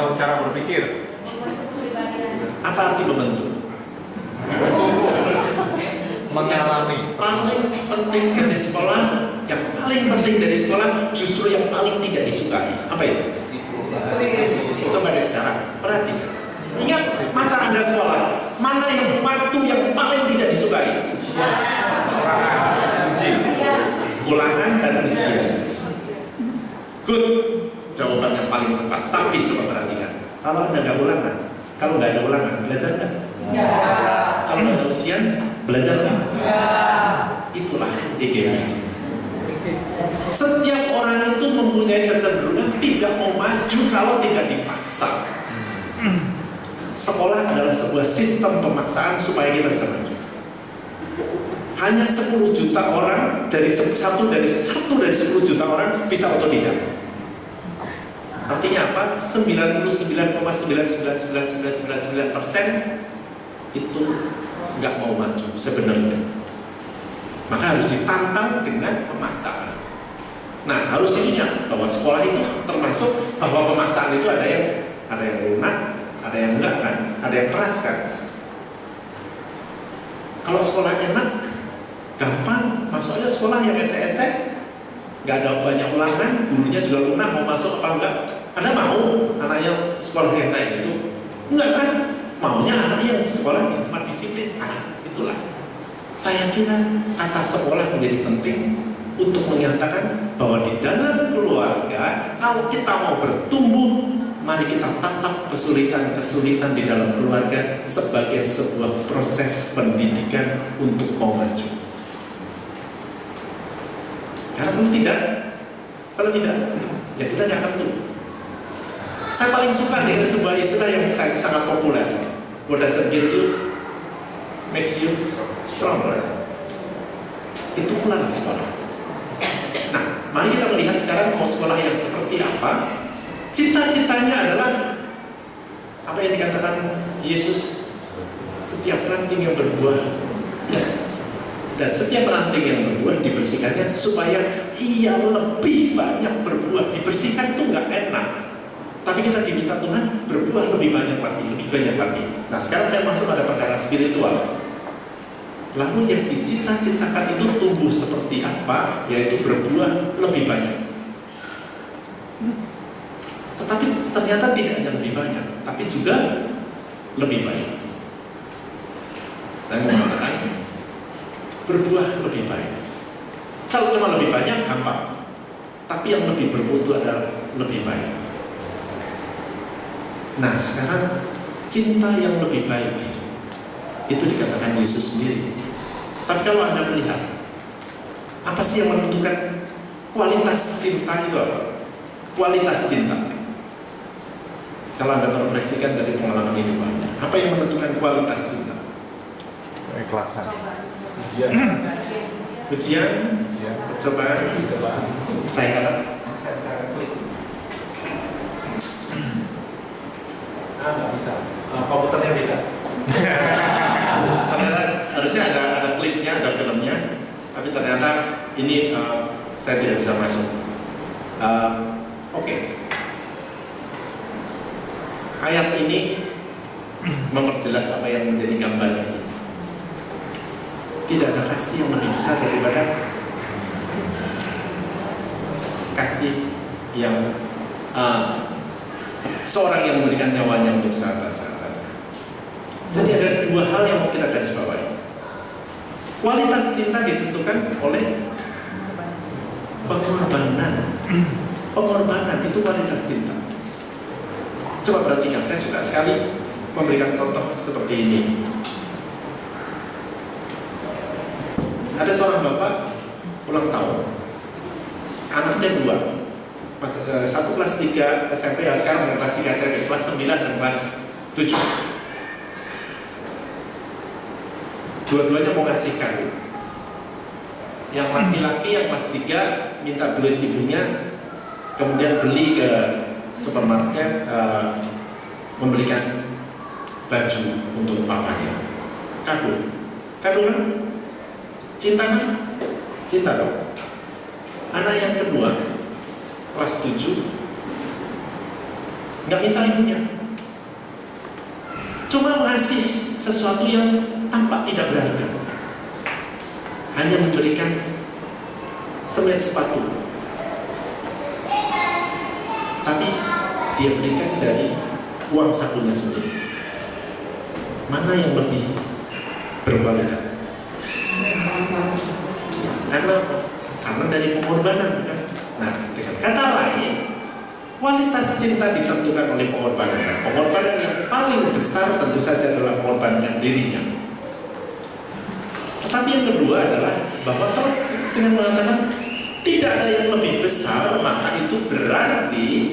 atau cara berpikir. Apa arti membentuk? Mengalami. Paling penting dari sekolah, yang paling penting dari sekolah justru yang paling tidak disukai. Apa itu? Coba deh sekarang, perhatikan. Ingat masa Anda sekolah, mana yang waktu yang paling tidak disukai? Ulangan dan ujian. Good, jawaban yang paling tepat. Tapi coba perhatikan, kalau Anda nggak ulangan, kalau nggak ada ulangan, belajar nggak? Kalau nggak ada ujian, belajar nggak? Itulah DGB. Setiap orang itu mempunyai kecenderungan tidak mau maju kalau tidak dipaksa. Sekolah adalah sebuah sistem pemaksaan supaya kita bisa maju. Hanya 10 juta orang dari 1 dari 10 juta orang bisa otodidak. Artinya apa? 99,99999% itu nggak mau maju sebenarnya. Maka harus ditantang dengan pemaksaan. Nah, harus diingat bahwa sekolah itu termasuk bahwa pemaksaan itu ada yang lunak, ada yang enggak kan, ada yang keras kan. Kalau sekolah enak, gampang, masuk aja sekolah yang ecek-ecek, nggak ada banyak ulangan, gurunya juga lunak, mau masuk apa enggak. Anda mau anaknya sekolah yang kayak gitu? Enggak kan? Maunya anak yang sekolah di tempat disiplin. Itulah. Saya kira kata sekolah menjadi penting untuk menyatakan bahwa di dalam keluarga, kalau kita mau bertumbuh, mari kita tatap kesulitan-kesulitan di dalam keluarga sebagai sebuah proses pendidikan untuk mau maju. Karena kalau tidak, ya kita tidak akan tumbuh. Saya paling suka dengan sebuah istilah yang sangat populer. What doesn't kill you makes you stronger. Itu pula sekolah. Nah, mari kita melihat sekarang mau sekolah yang seperti apa. Cita-citanya adalah apa yang dikatakan Yesus, setiap ranting yang berbuah dan setiap ranting yang berbuah dibersihkannya supaya ia lebih banyak berbuah. Dibersihkan itu nggak enak, tapi kita diminta Tuhan berbuah lebih banyak lagi, lebih banyak lagi. Nah, sekarang saya masuk pada perkara spiritual. Lalu yang dicita-citakan itu tumbuh seperti apa? Yaitu berbuah lebih banyak. Tetapi ternyata tidak hanya lebih banyak, tapi juga lebih banyak. Saya mengatakan berbuah lebih banyak. Kalau cuma lebih banyak gampang, tapi yang lebih bermutu adalah lebih banyak. Nah, sekarang cinta yang lebih baik itu dikatakan Yesus sendiri. Tapi kalau Anda melihat, apa sih yang menentukan kualitas cinta itu apa? Kualitas cinta. Kalau Anda merefleksikan dari pengalaman hidup Anda, apa yang menentukan kualitas cinta? Keikhlasan. Ujian, percobaan. Saya harap klik. Nggak bisa. Komputernya beda. Ternyata harusnya ada klipnya, ada filmnya, tapi ternyata ini saya tidak bisa masuk. Oke. Ayat ini memperjelas apa yang menjadi gambarnya. Tidak ada kasih yang lebih besar daripada kasih yang seorang yang memberikan nyawanya untuk sahabat-sahabatnya. Jadi ada dua hal yang mau kita garis bawahi. Kualitas cinta ditentukan oleh pengorbanan. Pengorbanan itu kualitas cinta. Coba perhatikan, saya suka sekali memberikan contoh seperti ini. Ada seorang bapak ulang tahun, anaknya 2, satu kelas 3 SMP, ya sekarang kelas 3 SMP, kelas 9 dan kelas 7. Dua-duanya mau ngasih kado. Yang laki-laki yang kelas 3 minta duit ibunya, kemudian beli ke supermarket, membelikan baju untuk papanya. Kado kan? Cinta kan? Cinta dong. Anak yang kedua kelas 7 nggak minta ibunya. Cuma ngasih sesuatu yang tampak tidak berharga. Hanya memberikan semen sepatu. Tapi dia berikan dari uang sakunya sendiri. Mana yang lebih berkualitas? Karena dari pengorbanan, kan? Nah, dengan kata lain, kualitas cinta ditentukan oleh pengorbanan. Pengorbanan yang paling besar tentu saja adalah mengorbankan dirinya. Tetapi yang kedua adalah bahwa kalau dengan mengatakan tidak ada yang lebih besar, maka itu berarti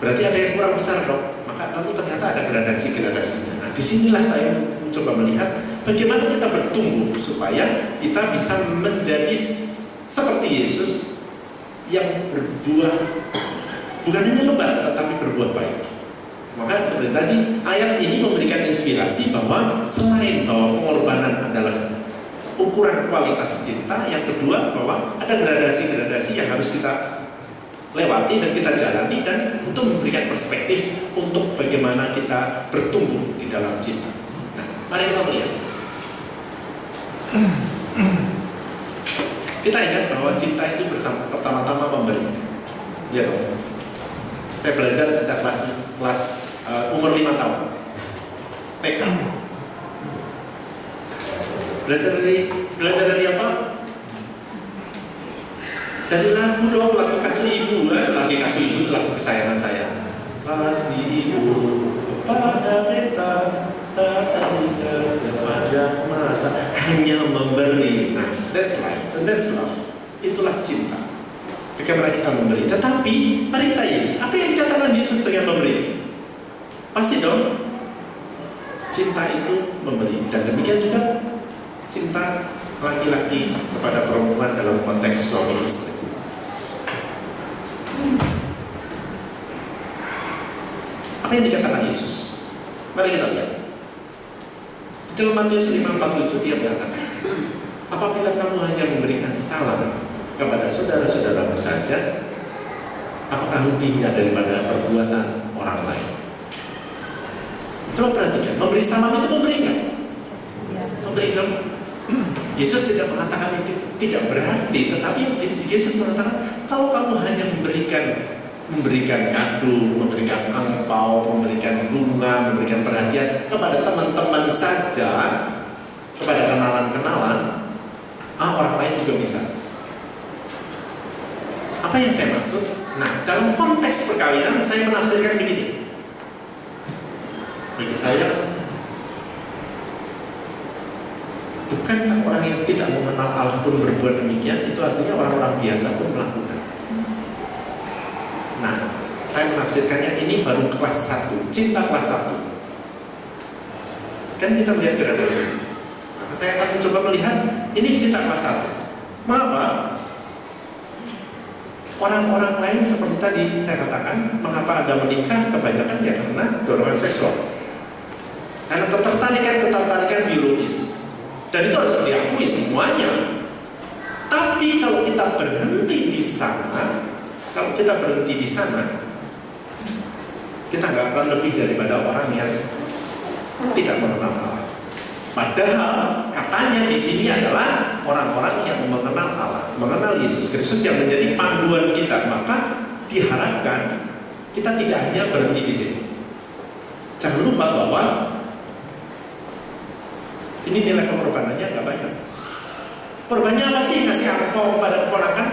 ada yang kurang besar dong. Maka kamu ternyata ada gradasi-gradasinya. Nah, disinilah saya mencoba melihat bagaimana kita bertumbuh supaya kita bisa menjadi seperti Yesus yang berbuah bukan hanya lebat tetapi berbuah baik. Maka seperti tadi ayat ini memberikan inspirasi bahwa selain bahwa pengorbanan adalah ukuran kualitas cinta, yang kedua bahwa ada gradasi-gradasi yang harus kita lewati dan kita jalani, dan untuk memberikan perspektif untuk bagaimana kita bertumbuh di dalam cinta. Nah, mari kita melihat. Kita ingat bahwa cinta itu pertama-tama memberi. Ya dong. Saya belajar sejak kelas umur 5 tahun. TK. Belajar dari apa? Dari lagu dong, lagu kasih ibu, lagi kasih ibu, lagu kesayangan saya. Kasih ibu kepada beta, tadinya sepanjang masa hanya memberi. Nah, that's life, that's love. Itulah cinta. Bagaimana kita memberi. Tetapi mari kita Yesus. Apa yang dikatakan Yesus dengan memberi? Pasti dong. Cinta itu memberi. Dan demikian juga cinta laki-laki kepada perempuan dalam konteks suami istri. Apa yang dikatakan Yesus? Mari kita lihat. Di dalam Matius 5:47 dia mengatakan, apabila kamu hanya memberikan salam kepada saudara-saudaramu saja, apakah lebihnya daripada perbuatan orang lain? Coba perhatikan, memberi salam itu memberi nggak? Memberi dong. Yesus tidak mengatakan itu tidak berarti, tetapi Yesus mengatakan kalau kamu hanya memberikan kado, memberikan angpau, memberikan bunga, memberikan perhatian kepada teman-teman saja, kepada kenalan-kenalan, orang lain juga bisa. Apa yang saya maksud? Nah, dalam konteks perkawinan saya menafsirkan begini. Bagi saya, bukankah orang yang tidak mengenal Allah pun berbuat demikian? Itu artinya orang-orang biasa pun melakukan. Nah, saya menafsirkannya ini baru kelas 1, cinta kelas 1. Kan kita melihat gradasi. Maka saya akan mencoba melihat ini cinta kelas 1. Mengapa? Orang-orang lain seperti tadi saya katakan, mengapa Anda menikah? Kebanyakan ya karena dorongan seksual. Karena ketertarikan biologis. Dan itu harus diakui semuanya. Tapi kalau kita berhenti di sana, kita nggak akan lebih daripada orang yang tidak mengenal Allah. Padahal katanya di sini adalah orang-orang yang mengenal Allah, mengenal Yesus Kristus yang menjadi panduan kita. Maka diharapkan kita tidak hanya berhenti di sini. Jangan lupa bahwa ini nilai pengorbanannya nggak banyak. Korbannya apa sih? Ngasih angpau kepada keponakan?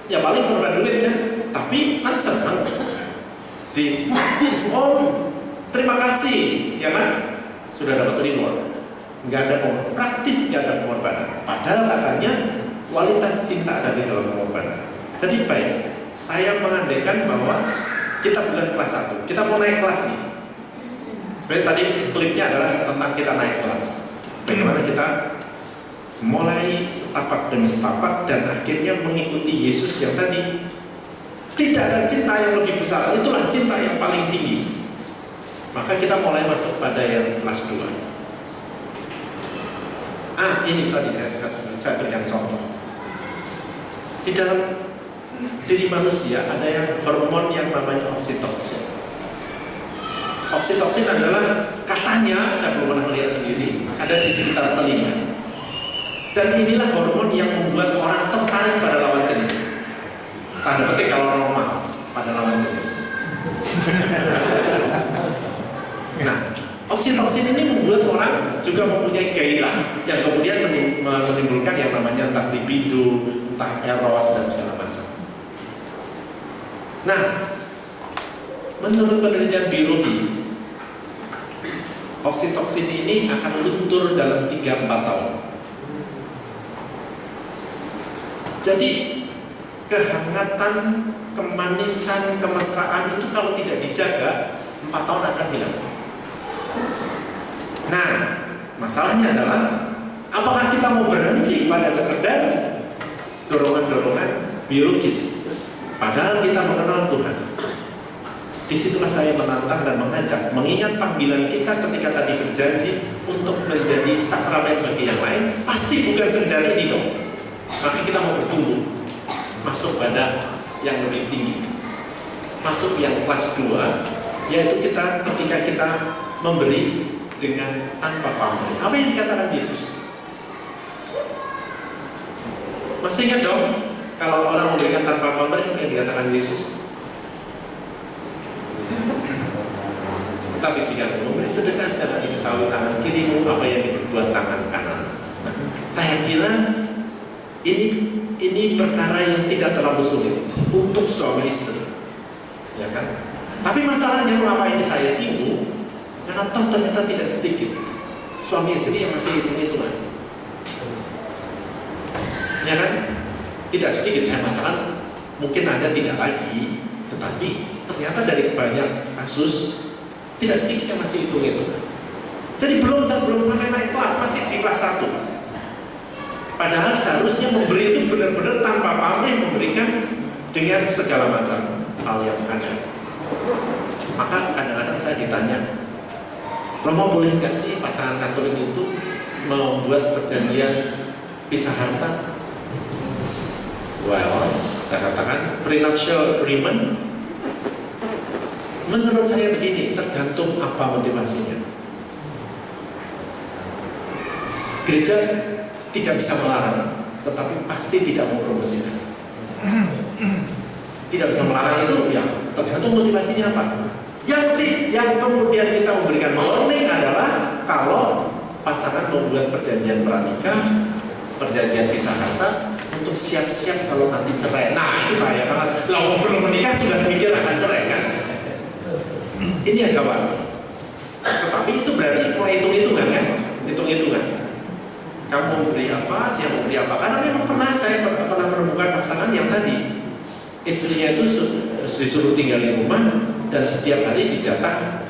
Ya paling korban duit ya. Tapi kan senang. Terima kasih, ya kan? Sudah dapat reward. Nggak ada pengorbanan, praktis nggak ada pengorbanan. Padahal katanya kualitas cinta ada di dalam pengorbanan. Jadi baik, saya mengandaikan bahwa kita bukan kelas 1, kita mau naik kelas nih. Seperti tadi klipnya adalah tentang kita naik kelas. Bagaimana kita mulai setapak demi setapak dan akhirnya mengikuti Yesus yang tadi. Tidak ada cinta yang lebih besar, itulah cinta yang paling tinggi. Maka kita mulai masuk pada yang kelas 2. Ini tadi saya berikan contoh. Di dalam diri manusia ada yang hormon yang namanya oksitosin. Oksitosin adalah katanya, saya belum pernah melihat sendiri, ada di sekitar telinga. Dan inilah hormon yang membuat orang tertarik pada lawan jenis. Tanda petik kalau normal pada lawan jenis. Nah, oksitosin ini membuat orang juga mempunyai gairah yang kemudian menimbulkan yang namanya entah libido, entah eros dan segala macam. Nah, menurut penelitian biologi, oksitosin ini akan luntur dalam 3-4 tahun. Jadi kehangatan, kemanisan, kemesraan itu kalau tidak dijaga 4 tahun akan hilang. Nah, masalahnya adalah apakah kita mau berhenti pada sekedar dorongan-dorongan biologis, padahal kita mengenal Tuhan. Disitulah saya menantang dan mengajak, mengingat panggilan kita ketika tadi berjanji untuk menjadi sakramen bagi yang lain, pasti bukan sekedar ini dong. Maka kita mau bertumbuh, masuk pada yang lebih tinggi, masuk yang kelas 2, yaitu kita ketika kita memberi dengan tanpa pamrih. Apa yang dikatakan Yesus? Masih ingat dong, kalau orang memberikan tanpa pamrih, apa yang dikatakan Yesus? Tetapi jika memberi sedekah, jangan diketahui tangan kirimu apa yang diperbuat tangan kanan. Saya kira ini perkara yang tidak terlalu sulit untuk suami istri, ya kan? Tapi masalahnya mengapa ini saya singgung? Karena toh ternyata tidak sedikit suami istri yang masih hitung-hitungan, ya kan? Tidak sedikit, saya mengatakan mungkin Anda tidak lagi, tetapi ternyata dari banyak kasus tidak sedikit yang masih hitung-hitungan. Jadi belum sampai naik kelas, masih di kelas 1. Padahal seharusnya memberi itu benar-benar tanpa pamrih, memberikan dengan segala macam hal yang ada. Maka kadang-kadang saya ditanya, Romo boleh nggak sih pasangan Katolik itu membuat perjanjian pisah harta? Well, saya katakan prenuptial agreement menurut saya begini, tergantung apa motivasinya. Gereja tidak bisa melarang, tetapi pasti tidak mempromosikan. Tidak bisa melarang itu, ya tergantung motivasinya apa. Yang kemudian kita memberikan warning adalah kalau pasangan membuat perjanjian pranikah, perjanjian pisah harta untuk siap-siap kalau nanti cerai. Nah, ini bahaya banget. Lalu belum menikah sudah mikir akan cerai kan? Ini yang gawat. Tetapi itu berarti mulai hitung-hitungan kan? Hitung-hitungan. Kamu memberi apa, dia memberi apa? Karena memang saya pernah menemukan pasangan yang tadi istrinya itu disuruh tinggal di rumah dan setiap hari dijatah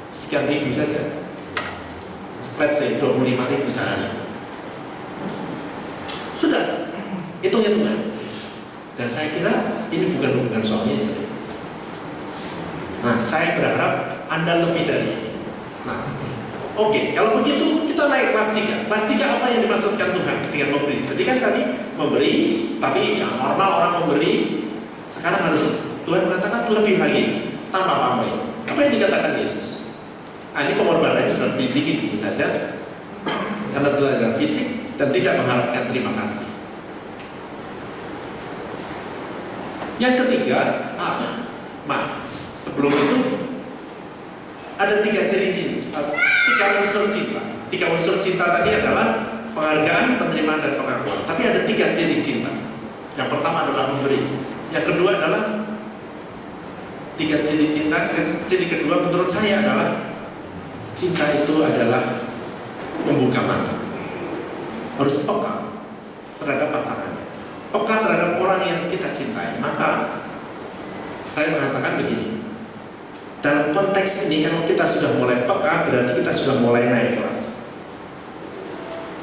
sekian ribu saja. Let's say 25.000 sehari. Sudah hitung-hitungan. Dan saya kira ini bukan hubungan suami istri. Nah, saya berharap Anda lebih dari ini. Nah, oke, kalau begitu kita naik kelas 3. Kelas 3 apa yang dimaksudkan Tuhan dengan memberi? Jadi kan tadi memberi, tapi normal orang memberi. Sekarang harus Tuhan mengatakan lebih lagi, tanpa pamrih. Apa yang dikatakan Yesus? Nah, ini pengorbanannya sudah lebih tinggi tentu saja, karena Tuhan adalah fisik dan tidak mengharapkan terima kasih. Yang ketiga, sebelum itu ada 3 unsur cinta. 3 unsur cinta tadi adalah penghargaan, penerimaan, dan pengakuan. Tapi ada 3 ciri cinta. Yang pertama adalah memberi. Yang kedua adalah 3 ciri cinta. Ciri kedua menurut saya adalah cinta itu adalah membuka mata. Harus peka terhadap pasangannya, peka terhadap orang yang kita cintai. Maka saya mengatakan begini, dalam konteks ini kalau kita sudah mulai peka, berarti kita sudah mulai naik kelas.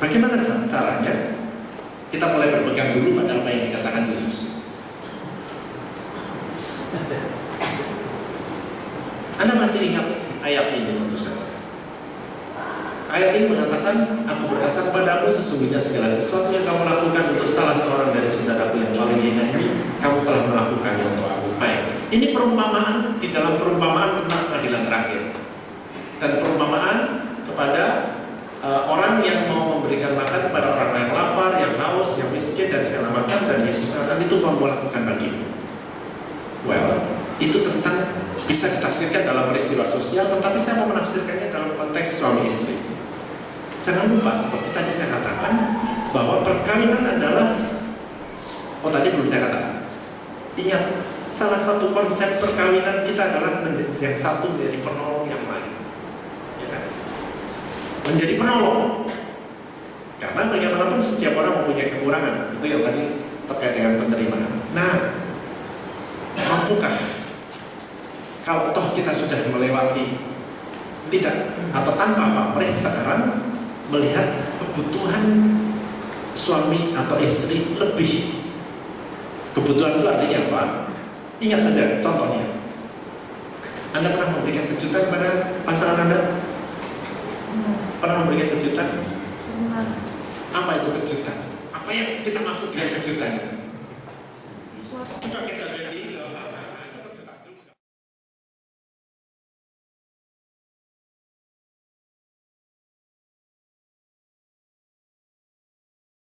Bagaimana caranya? Kita mulai berpegang dulu pada apa yang dikatakan Yesus. Anda masih ingat ayat ini tentu saja. Ayat ini mengatakan, aku berkata kepadamu sesungguhnya segala sesuatu yang kamu lakukan untuk salah seorang dari saudaraku yang paling hina ini, kamu telah melakukannya untuk aku. Baik, ini perumpamaan di dalam perumpamaan tentang pengadilan terakhir. Dan perumpamaan kepada orang yang mau memberikan makan kepada orang yang lapar, yang haus, yang miskin, dan segala macam. Dan Yesus mengatakan itu kamu lakukan bagimu. Well, itu tentang bisa ditafsirkan dalam peristiwa sosial, tetapi saya mau menafsirkannya dalam konteks suami istri. Jangan lupa, seperti tadi saya katakan, bahwa perkawinan adalah, tadi belum saya katakan. Ingat, salah satu konsep perkawinan kita adalah yang satu menjadi penolong yang lain. Ya kan? Menjadi penolong. Karena bagaimanapun setiap orang mempunyai kekurangan. Itu yang tadi terkait dengan penerimaan. Nah, mampukah kalau toh kita sudah melewati tidak atau tanpa pamrih sekarang melihat kebutuhan suami atau istri lebih. Kebutuhan itu artinya apa? Ingat saja contohnya. Anda pernah memberikan kejutan kepada pasangan Anda? Pernah memberikan kejutan? Apa itu kejutan? Apa yang kita maksud dengan kejutan itu? Coba kita lihat.